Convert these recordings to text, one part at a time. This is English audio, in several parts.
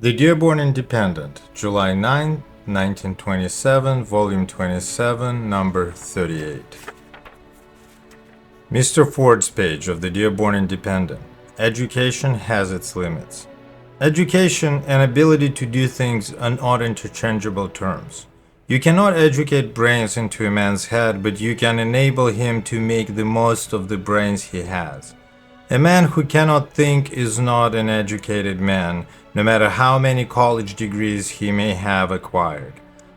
The Dearborn Independent, July 9, 1927, Volume 27, Number 38. Mr. Ford's page of the Dearborn Independent. Education has its limits. Education and ability to do things are not interchangeable terms. You cannot educate brains into a man's head, but you can enable him to make the most of the brains he has. A man who cannot think is not an educated man, no matter how many college degrees he may have acquired.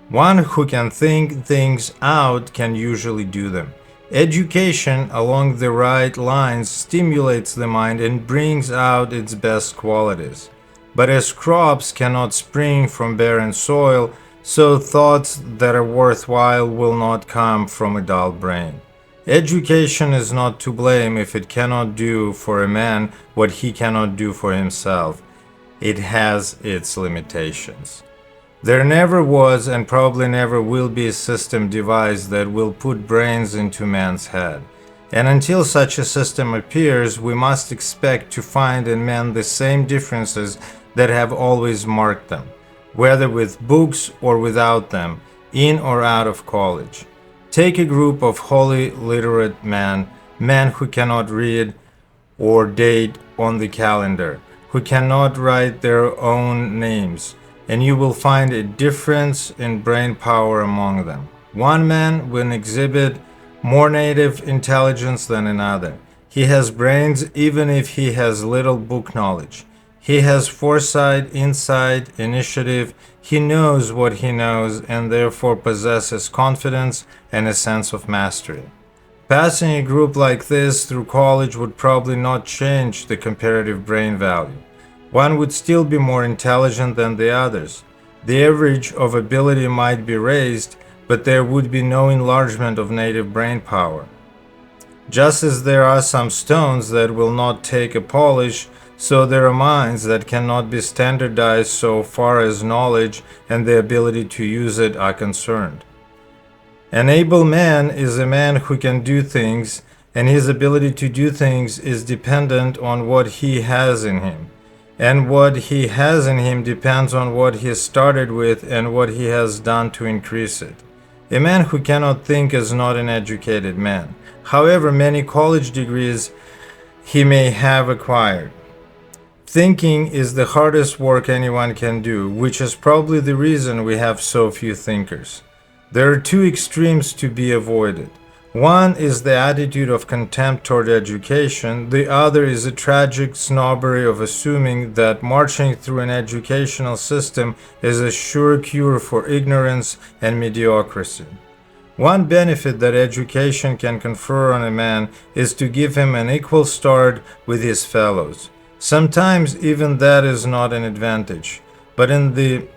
One who can think things out can usually do them. Education along the right lines stimulates the mind and brings out its best qualities. But as crops cannot spring from barren soil, so thoughts that are worthwhile will not come from a dull brain. Education is not to blame if it cannot do for a man what he cannot do for himself. It has its limitations. There never was and probably never will be a system devised that will put brains into man's head. And until such a system appears, we must expect to find in men the same differences that have always marked them, whether with books or without them, in or out of college. Take a group of wholly literate men who cannot read or date on the calendar, who cannot write their own names, and you will find a difference in brain power among them. One man will exhibit more native intelligence than another. He has brains even if he has little book knowledge. He has foresight, insight, initiative. He knows what he knows and therefore possesses confidence and a sense of mastery. Passing a group like this through college would probably not change the comparative brain value. One would still be more intelligent than the others. The average of ability might be raised, but there would be no enlargement of native brain power. Just as there are some stones that will not take a polish, so there are minds that cannot be standardized so far as knowledge and the ability to use it are concerned. An able man is a man who can do things, and his ability to do things is dependent on what he has in him. And what he has in him depends on what he started with and what he has done to increase it. A man who cannot think is not an educated man, however many college degrees he may have acquired. Thinking is the hardest work anyone can do, which is probably the reason we have so few thinkers. There are two extremes to be avoided. One is the attitude of contempt toward education. The other is a tragic snobbery of assuming that marching through an educational system is a sure cure for ignorance and mediocrity. One benefit that education can confer on a man is to give him an equal start with his fellows. Sometimes even that is not an advantage, but in the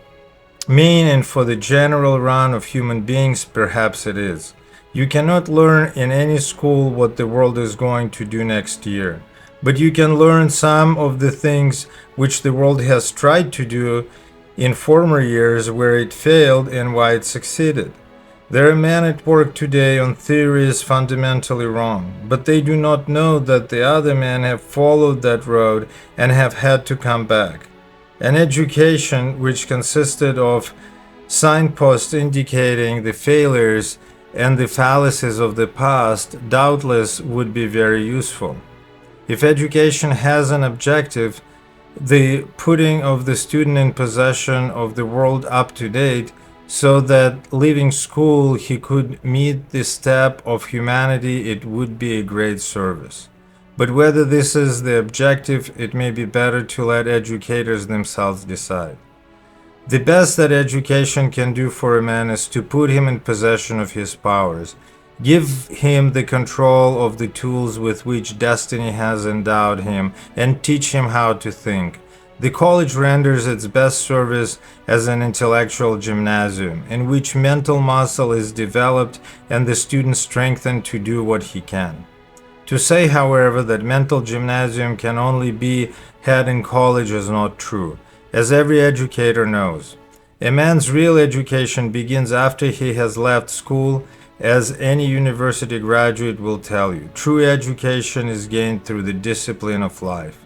mean and for the general run of human beings, perhaps it is. You cannot learn in any school what the world is going to do next year, but you can learn some of the things which the world has tried to do in former years where it failed and why it succeeded. There are men at work today on theories fundamentally wrong, but they do not know that the other men have followed that road and have had to come back. An education which consisted of signposts indicating the failures and the fallacies of the past doubtless would be very useful. If education has an objective, the putting of the student in possession of the world up to date, so that leaving school he could meet the step of humanity, it would be a great service. But whether this is the objective, it may be better to let educators themselves decide. The best that education can do for a man is to put him in possession of his powers, give him the control of the tools with which destiny has endowed him, and teach him how to think. The college renders its best service as an intellectual gymnasium, in which mental muscle is developed and the student strengthened to do what he can. To say, however, that mental gymnasium can only be had in college is not true, as every educator knows. A man's real education begins after he has left school, as any university graduate will tell you. True education is gained through the discipline of life.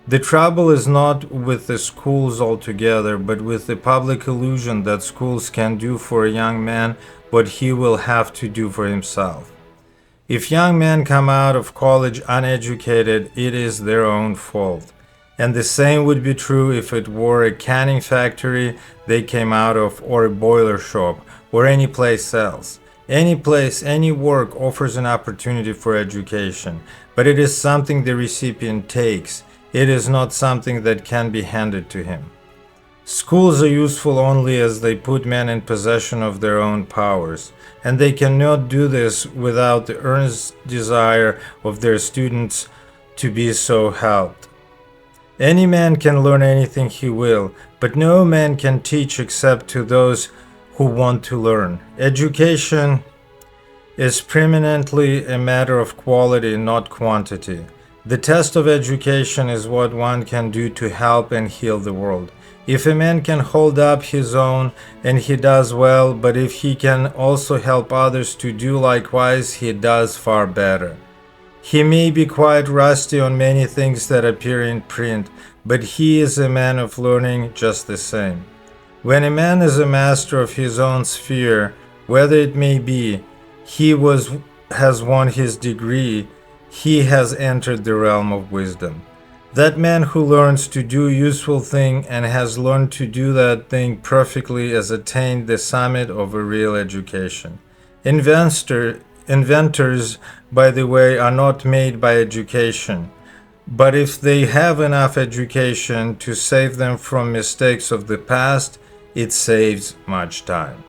The trouble is not with the schools altogether, but with the public illusion that schools can do for a young man what he will have to do for himself. If young men come out of college uneducated, it is their own fault. And the same would be true if it were a canning factory they came out of, or a boiler shop, or any place else. Any place, any work offers an opportunity for education, but it is something the recipient takes. It is not something that can be handed to him. Schools are useful only as they put men in possession of their own powers, and they cannot do this without the earnest desire of their students to be so helped. Any man can learn anything he will, but no man can teach except to those who want to learn. Education is preeminently a matter of quality, not quantity. The test of education is what one can do to help and heal the world. If a man can hold up his own, and he does well, but if he can also help others to do likewise, he does far better. He may be quite rusty on many things that appear in print, but he is a man of learning just the same. When a man is a master of his own sphere, whether it may be has won his degree, he has entered the realm of wisdom. That man who learns to do a useful thing and has learned to do that thing perfectly has attained the summit of a real education. Inventors, by the way, are not made by education, but if they have enough education to save them from mistakes of the past, it saves much time.